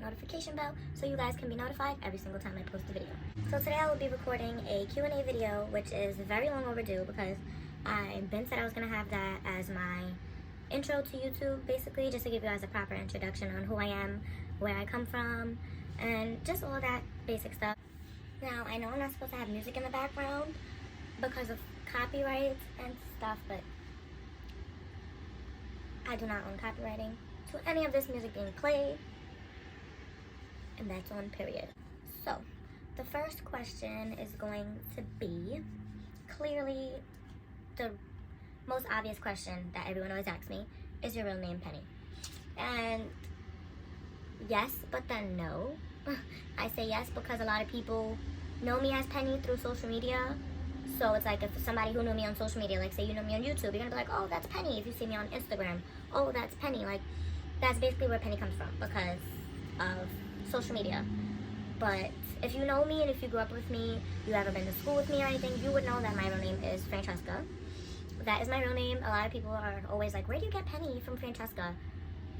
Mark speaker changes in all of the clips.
Speaker 1: notification bell so you guys can be notified every single time I post a video. So today I will be recording a Q&A video, which is very long overdue because I've been said I was going to have that as my intro to YouTube, basically, just to give you guys a proper introduction on who I am, where I come from, and just all that basic stuff. Now, I know I'm not supposed to have music in the background because of copyrights and stuff, but I do not own copywriting to any of this music being played, and that's on period. So, the first question is going to be clearly the most obvious question that everyone always asks me, is your real name Penny? And yes, but then no. I say yes because a lot of people know me as Penny through social media. So it's like if somebody who knew me on social media, like say you know me on YouTube, you're gonna be like, oh, that's Penny. If you see me on Instagram, oh, that's Penny. Like, that's basically where Penny comes from because of social media. But if you know me and if you grew up with me, you ever been to school with me or anything, you would know that my real name is Francesca. That is my real name. A lot of people are always like, where do you get Penny from Francesca?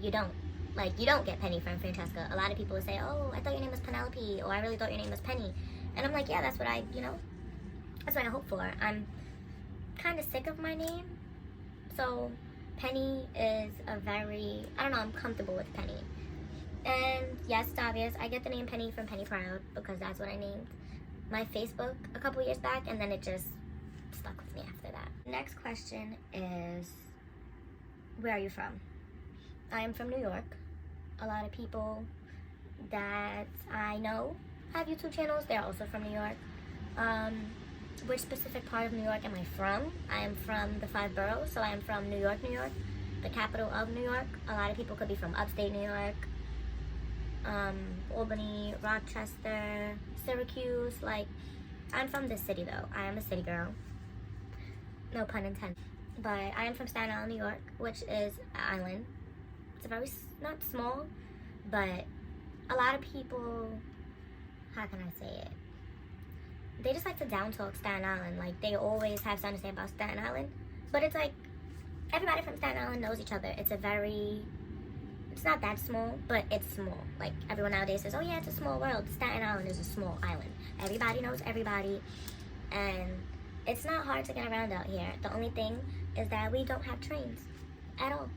Speaker 1: You don't. Like, you don't get Penny from Francesca. A lot of people would say, oh, I thought your name was Penelope, or I really thought your name was Penny. And I'm like, yeah, that's what that's what I hope for. I'm kind of sick of my name. So Penny is a very, I don't know, I'm comfortable with Penny. And yes, it's obvious. I get the name Penny from Penny Proud because that's what I named my Facebook a couple years back, and then it just stuck with me after that. Next question is, where are you from? I am from New York. A lot of people that I know have YouTube channels. They're also from New York. Which specific part of New York am I from? I am from the 5 boroughs, so I am from New York, New York, the capital of New York. A lot of people could be from upstate New York, Albany, Rochester, Syracuse. Like, I'm from this city though. I am a city girl. No pun intended. But I am from Staten Island, New York, which is an island. It's a very, not small, but a lot of people, how can I say it? They just like to down talk Staten Island. Like, they always have something to say about Staten Island. But it's like, everybody from Staten Island knows each other. It's not that small, but it's small. Like, everyone nowadays says, oh yeah, it's a small world. Staten Island is a small island. Everybody knows everybody. And it's not hard to get around out here. The only thing is that we don't have trains at all.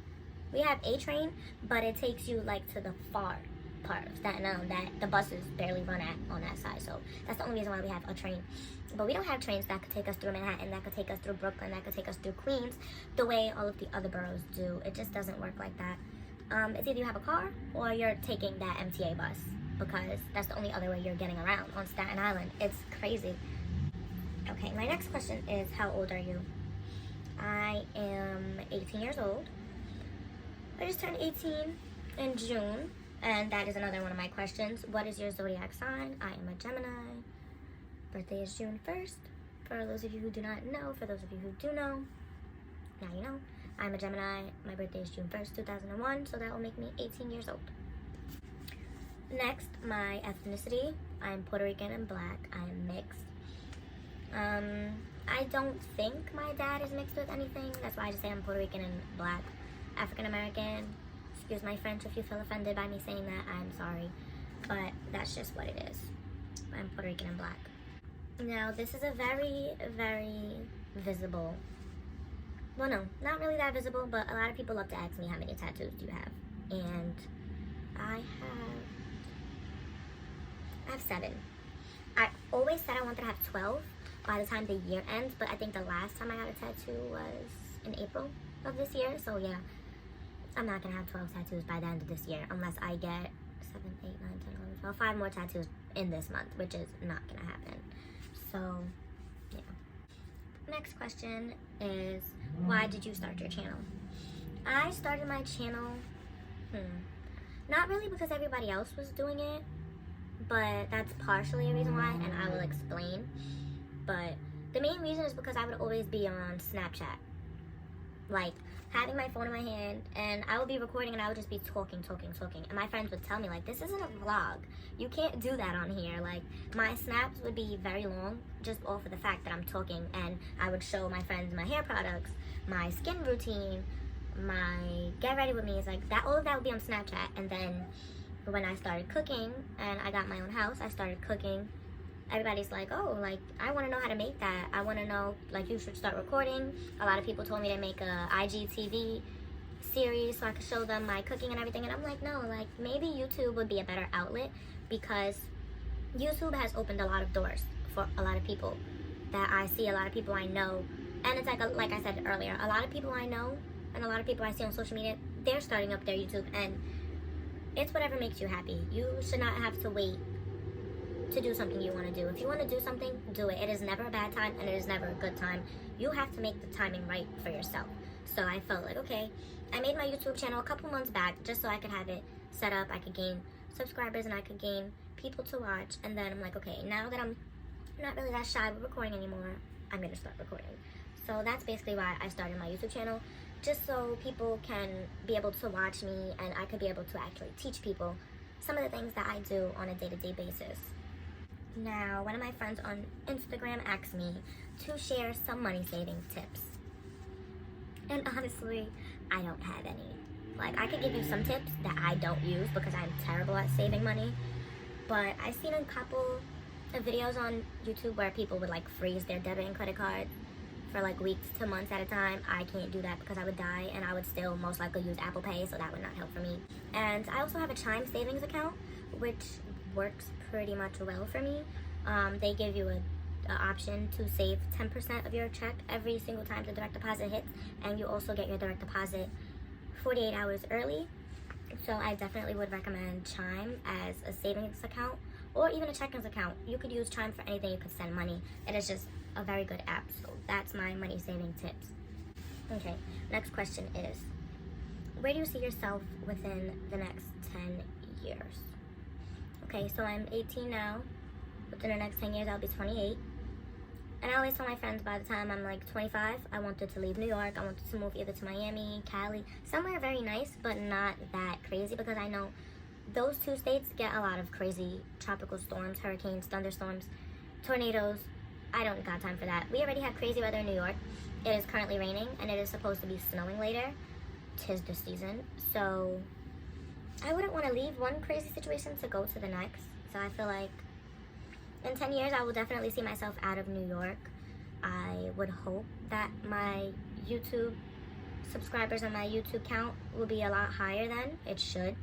Speaker 1: We have a train, but it takes you like to the far part of Staten Island that the buses barely run at on that side. So that's the only reason why we have a train. But we don't have trains that could take us through Manhattan, that could take us through Brooklyn, that could take us through Queens, the way all of the other boroughs do. It just doesn't work like that. It's either you have a car or you're taking that MTA bus, because that's the only other way you're getting around on Staten Island. It's crazy. Okay, my next question is, how old are you? I am 18 years old. I just turned 18 in June, and that is another one of my questions. What is your zodiac sign? I am a Gemini. Birthday is June 1st. For those of you who do not know, for those of you who do know, now you know. I'm a Gemini. My birthday is June 1st, 2001, so that will make me 18 years old. Next, my ethnicity. I am Puerto Rican and Black. I am mixed. I don't think my dad is mixed with anything. That's why I just say I'm Puerto Rican and Black. African American. Excuse my French if you feel offended by me saying that. I'm sorry. But that's just what it is. I'm Puerto Rican and Black. Now, this is a very, very visible... Well, no, not really that visible, but a lot of people love to ask me how many tattoos do you have. And I have 7. I always said I wanted to have 12 by the time the year ends, but I think the last time I got a tattoo was in April of this year. So yeah, I'm not gonna have 12 tattoos by the end of this year unless I get 7, 8, 9, 10, 11, 12, 5 more tattoos in this month, which is not gonna happen. So yeah. Next question is, why did you start your channel? I started my channel, not really because everybody else was doing it, but that's partially a reason why, and I will explain. But the main reason is because I would always be on Snapchat, like having my phone in my hand, and I would be recording and I would just be talking, and my friends would tell me, like, this isn't a vlog, you can't do that on here. Like, my snaps would be very long just off of the fact that I'm talking, and I would show my friends my hair products, my skin routine, my get ready with me. Is like that, all of that would be on Snapchat, and then when I started cooking and I got my own house, I started cooking. Everybody's like, oh, like, I want to know how to make that. I want to know, like, you should start recording. A lot of people told me to make a IGTV series so I could show them my cooking and everything. And I'm like, no, like, maybe YouTube would be a better outlet, because YouTube has opened a lot of doors for a lot of people that I see, a lot of people I know. And it's like I said earlier, a lot of people I know and a lot of people I see on social media, they're starting up their YouTube, and it's whatever makes you happy. You should not have to wait to do something you want to do. If you want to do something, do it. It is never a bad time and it is never a good time. You have to make the timing right for yourself. So I felt like, okay, I made my YouTube channel a couple months back just so I could have it set up. I could gain subscribers and I could gain people to watch. And then I'm like, okay, now that I'm not really that shy with recording anymore, I'm going to start recording. So that's basically why I started my YouTube channel, just so people can be able to watch me and I could be able to actually teach people some of the things that I do on a day-to-day basis. Now, one of my friends on Instagram asked me to share some money saving tips. And honestly, I don't have any. Like, I could give you some tips that I don't use because I'm terrible at saving money. But I've seen a couple of videos on YouTube where people would like freeze their debit and credit card for like weeks to months at a time. I can't do that because I would die, and I would still most likely use Apple Pay, so that would not help for me. And I also have a Chime savings account, which works pretty much well for me. They give you an option to save 10% of your check every single time the direct deposit hits, and you also get your direct deposit 48 hours early. So I definitely would recommend Chime as a savings account or even a checkings account. You could use Chime for anything. You could send money. It is just a very good app. So that's my money saving tips. Okay, next question is, where do you see yourself within the next 10 years? Okay, so I'm 18 now. Within the next 10 years, I'll be 28. And I always tell my friends by the time I'm like 25, I wanted to leave New York. I wanted to move either to Miami, Cali, somewhere very nice, but not that crazy, because I know those two states get a lot of crazy tropical storms, hurricanes, thunderstorms, tornadoes. I don't got time for that. We already have crazy weather in New York. It is currently raining, and it is supposed to be snowing later. 'Tis the season. So I wouldn't want to leave one crazy situation to go to the next. So I feel like in 10 years, I will definitely see myself out of New York. I would hope that my YouTube subscribers and my YouTube count will be a lot higher than it should.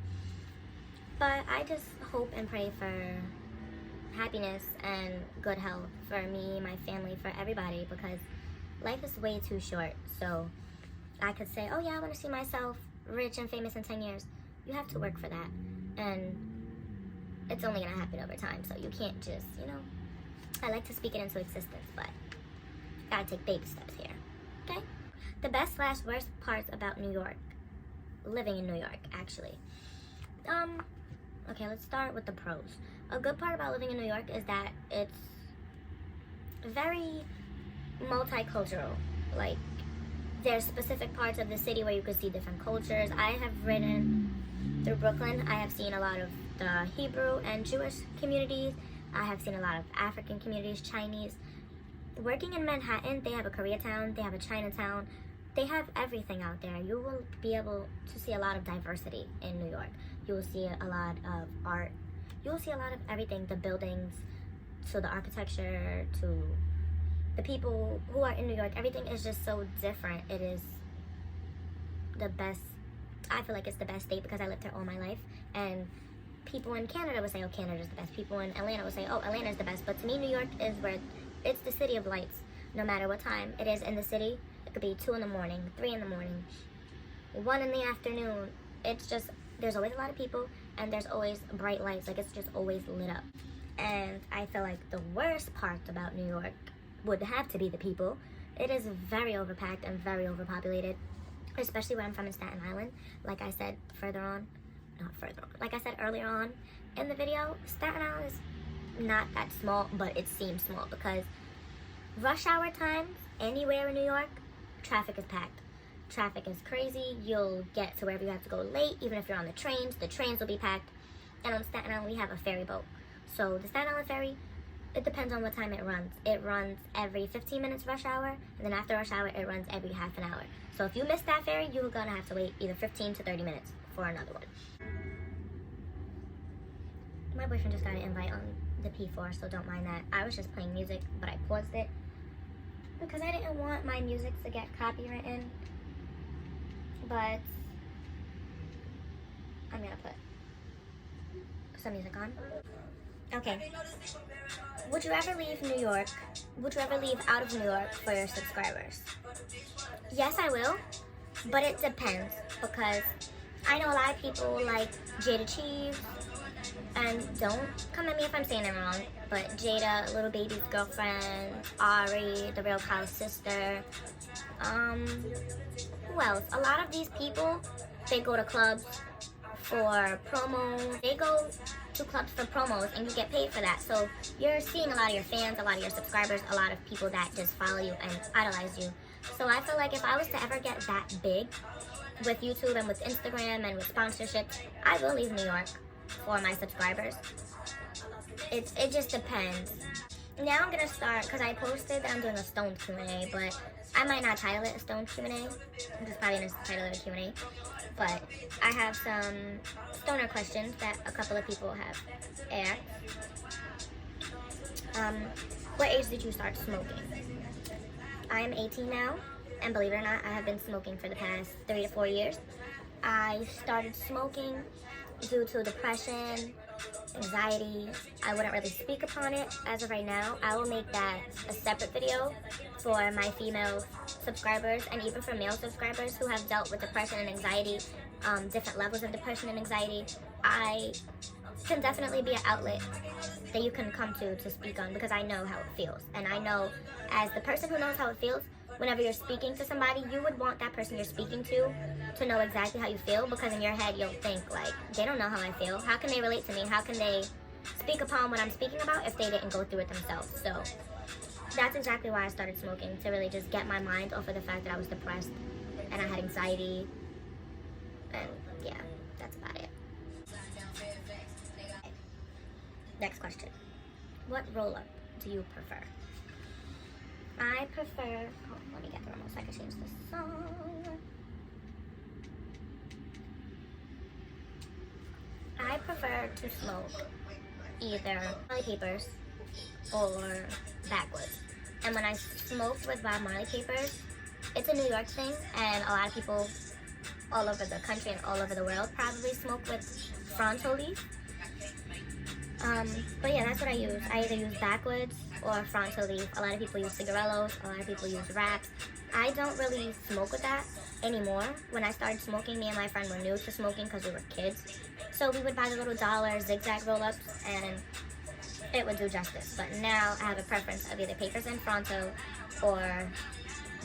Speaker 1: But I just hope and pray for happiness and good health for me, my family, for everybody, because life is way too short. So I could say, oh yeah, I want to see myself rich and famous in 10 years. You have to work for that. And it's only going to happen over time, so you can't just, I like to speak it into existence, but gotta take baby steps here, okay? The best/worst parts about New York, living in New York, actually. Okay, let's start with the pros. A good part about living in New York is that it's very multicultural. Like, there's specific parts of the city where you can see different cultures. I have ridden through Brooklyn. I have seen a lot of the Hebrew and Jewish communities. I have seen a lot of African communities, Chinese. Working in Manhattan, they have a Koreatown, they have a Chinatown. They have everything out there. You will be able to see a lot of diversity in New York. You will see a lot of art. You will see a lot of everything, the buildings, to the architecture, to the people who are in New York. Everything is just so different. It is the best. I feel like it's the best state because I lived here all my life. And people in Canada would say, oh, Canada's the best. People in Atlanta would say, oh, Atlanta's the best. But to me, New York is where it's the city of lights. No matter what time it is in the city, it could be 2 in the morning, 3 in the morning, 1 in the afternoon. It's just, there's always a lot of people, and there's always bright lights. Like, it's just always lit up. And I feel like the worst part about New York would have to be the people. It is very overpacked and very overpopulated, especially where I'm from in Staten Island. Like I said like I said earlier on in the video, Staten Island is not that small, but it seems small because rush hour times anywhere in New York, traffic is packed. Traffic is crazy. You'll get to wherever you have to go late. Even if you're on the trains will be packed. And on Staten Island, we have a ferry boat. So the Staten Island ferry, it depends on what time it runs. It runs every 15 minutes rush hour, and then after rush hour, it runs every half an hour. So if you miss that ferry, you're gonna have to wait either 15 to 30 minutes for another one. My boyfriend just got an invite on the P4, so don't mind that. I was just playing music, but I paused it because I didn't want my music to get copywritten. But I'm gonna put some music on. Okay. Would you ever leave New York? Would you ever leave out of New York for your subscribers? Yes, I will, but it depends, because I know a lot of people like Jada Cheese, and don't come at me if I'm saying it wrong, but Jada, Little Baby's girlfriend, Ari, the Real Kyle's sister, who else? A lot of these people, they go to clubs for promos. They go to clubs for promos and you get paid for that. So you're seeing a lot of your fans, a lot of your subscribers, a lot of people that just follow you and idolize you. So I feel like if I was to ever get that big with YouTube and with Instagram and with sponsorships, I will leave New York for my subscribers. It just depends. Now I'm gonna start, because I posted that I'm doing a Stone Q&A, but I might not title it a Stone Q&A. I'm just probably gonna title it a Q&A. But I have some stoner questions that a couple of people have asked. What age did you start smoking? I am 18 now, and believe it or not, I have been smoking for the past 3 to 4 years. I started smoking due to depression, anxiety. I wouldn't really speak upon it as of right now. I will make that a separate video for my female subscribers and even for male subscribers who have dealt with depression and anxiety, different levels of depression and anxiety. I can definitely be an outlet that you can come to speak on, because I know how it feels. And I know, as the person who knows how it feels, whenever you're speaking to somebody, you would want that person you're speaking to know exactly how you feel, because in your head you'll think, like, they don't know how I feel. How can they relate to me? How can they speak upon what I'm speaking about if they didn't go through it themselves? So that's exactly why I started smoking, to really just get my mind off of the fact that I was depressed and I had anxiety. And yeah, that's about it. Next question. What roll-up do you prefer? I prefer, let me get the remote so I can change the song. I prefer to smoke either Marley Papers or backwoods. And when I smoke with Bob Marley Papers, it's a New York thing, and a lot of people all over the country and all over the world probably smoke with Fronto leaf. But yeah, that's what I use. I either use backwoods or Fronto leaf. A lot of people use cigarillos, a lot of people use wraps. I don't really smoke with that anymore. When I started smoking, me and my friend were new to smoking because we were kids. So we would buy the little dollar zigzag roll-ups and it would do justice. But now I have a preference of either Papers and Fronto or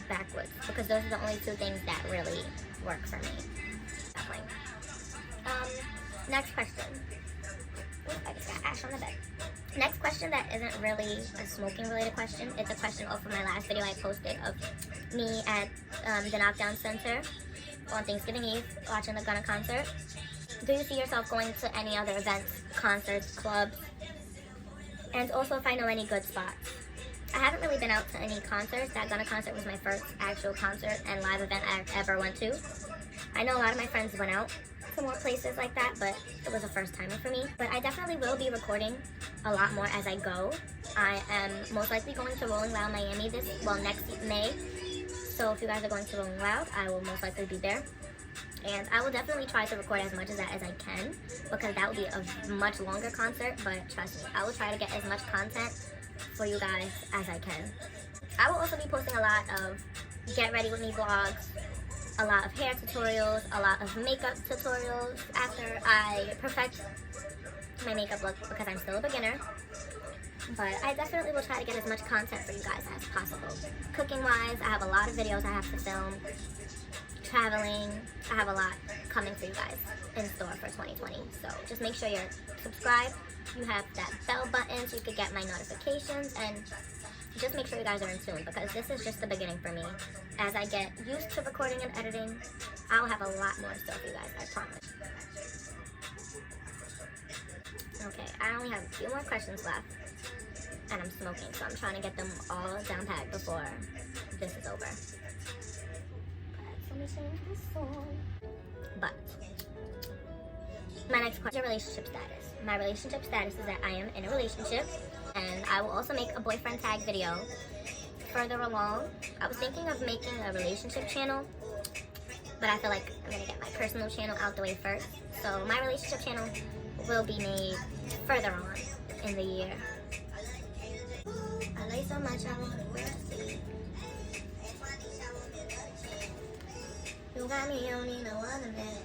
Speaker 1: backwoods, because those are the only two things that really work for me. Next question. Ooh, I just got ash on the bed. Next question that isn't really a smoking related question. It's a question off of my last video I posted of me at the Knockdown Center on Thanksgiving Eve watching the Gunna concert. Do you see yourself going to any other events, concerts, clubs? And also if I know any good spots. I haven't really been out to any concerts. That Gunna concert was my first actual concert and live event I ever went to. I know a lot of my friends went out to more places like that, but it was a first timer for me. But I definitely will be recording a lot more as I go. I am most likely going to Rolling Loud Miami next May. So if you guys are going to Rolling Loud, I will most likely be there. And I will definitely try to record as much of that as I can, because that will be a much longer concert, but trust me, I will try to get as much content for you guys as I can. I will also be posting a lot of get ready with me vlogs, a lot of hair tutorials, a lot of makeup tutorials after I perfect my makeup look, because I'm still a beginner. But I definitely will try to get as much content for you guys as possible. Cooking wise, I have a lot of videos I have to film. Traveling, I have a lot coming for you guys in store for 2020. So just make sure you're subscribed. You have that bell button so you can get my notifications, and just make sure you guys are in tune, because this is just the beginning for me. As I get used to recording and editing, I'll have a lot more stuff for you guys, I promise. Okay, I only have a few more questions left, and I'm smoking, so I'm trying to get them all down packed before this is over. Let me change this song. But my next question, your relationship status. my relationship status is that I am in a relationship, and I will also make a boyfriend tag video. Further along, I was thinking of making a relationship channel, but I feel like I'm gonna get my personal channel out the way first. So my relationship channel will be made further on in the year. I love you so much, I want to see. You got me, you don't need no other man.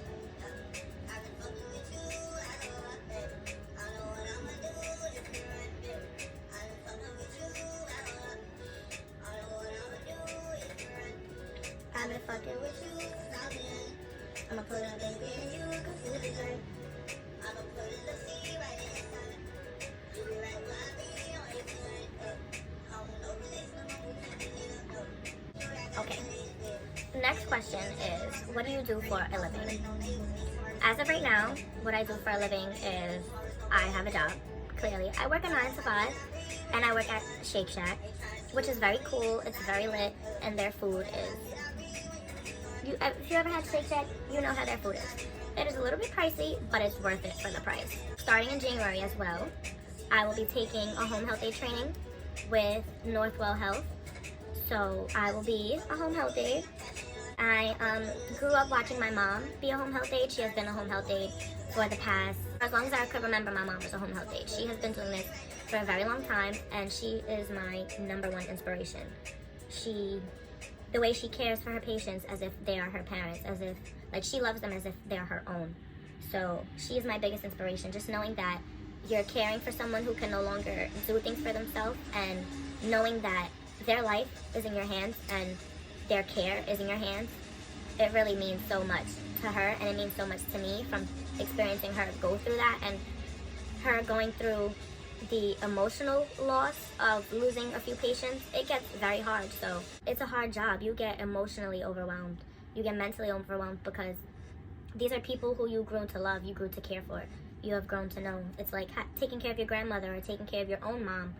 Speaker 1: I've been fucking with you. I'ma put a baby in you, cause you deserve. I'ma put it to see right in. Okay. Next question is, what do you do for a living? As of right now, what I do for a living is I have a job, clearly. I work a 9 to 5, and I work at Shake Shack, which is very cool, it's very lit, and their food is... If you ever had Shake Shack, you know how their food is. It is a little bit pricey, but it's worth it for the price. Starting in January as well, I will be taking a home health aide training with Northwell Health. So I will be a home health aide. I grew up watching my mom be a home health aide. She has been a home health aide for the past, as long as I could remember, my mom was a home health aide. She has been doing this for a very long time, and she is my #1 inspiration. The way she cares for her patients as if they are her parents, as if, like, she loves them as if they're her own. So she is my biggest inspiration, just knowing that you're caring for someone who can no longer do things for themselves, and knowing that their life is in your hands and their care is in your hands. It really means so much to her, and it means so much to me from experiencing her go through that, and her going through the emotional loss of losing a few patients. It gets very hard. So it's a hard job. You get emotionally overwhelmed. You get mentally overwhelmed because these are people who you grew to love, you grew to care for, you have grown to know. It's like taking care of your grandmother or taking care of your own mom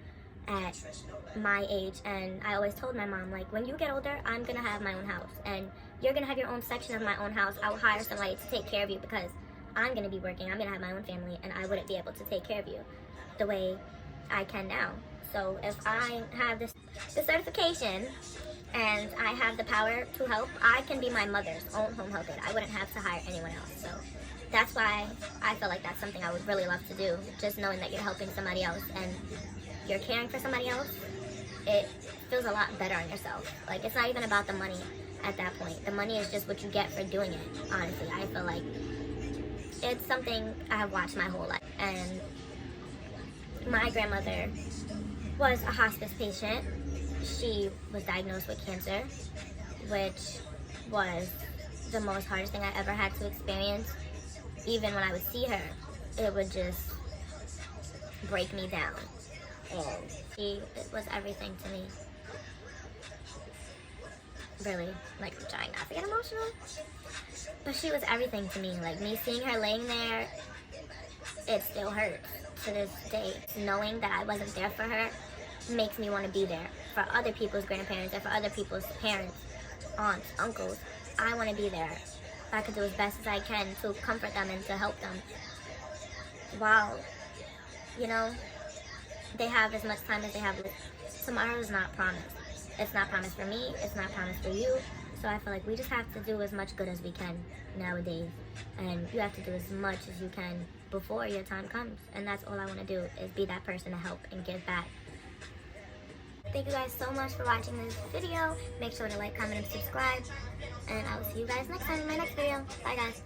Speaker 1: at my age. And I always told my mom, like, when you get older, I'm gonna have my own house, and you're gonna have your own section of my own house. I will hire somebody to take care of you because I'm gonna be working, I'm gonna have my own family, and I wouldn't be able to take care of you the way I can now. So if I have this certification and I have the power to help, I can be my mother's own home health aide. I wouldn't have to hire anyone else. So that's why I feel like that's something I would really love to do. Just knowing that you're helping somebody else and you're caring for somebody else, it feels a lot better on yourself. Like, it's not even about the money at that point. The money is just what you get for doing it, honestly. I feel like it's something I have watched my whole life. And my grandmother was a hospice patient. She was diagnosed with cancer, which was the most hardest thing I ever had to experience. Even when I would see her, it would just break me down. And it was everything to me. Really, like, I'm trying not to get emotional, but she was everything to me. Like, me seeing her laying there, it still hurts to this day. Knowing that I wasn't there for her makes me want to be there for other people's grandparents and for other people's parents, aunts, uncles. I want to be there. I could do as best as I can to comfort them and to help them while, you know, they have as much time as they have. Tomorrow is not promised. It's not promised for me. It's not promised for you. So I feel like we just have to do as much good as we can nowadays. And you have to do as much as you can before your time comes. And that's all I want to do, is be that person to help and give back. Thank you guys so much for watching this video. Make sure to like, comment, and subscribe. And I will see you guys next time in my next video. Bye, guys.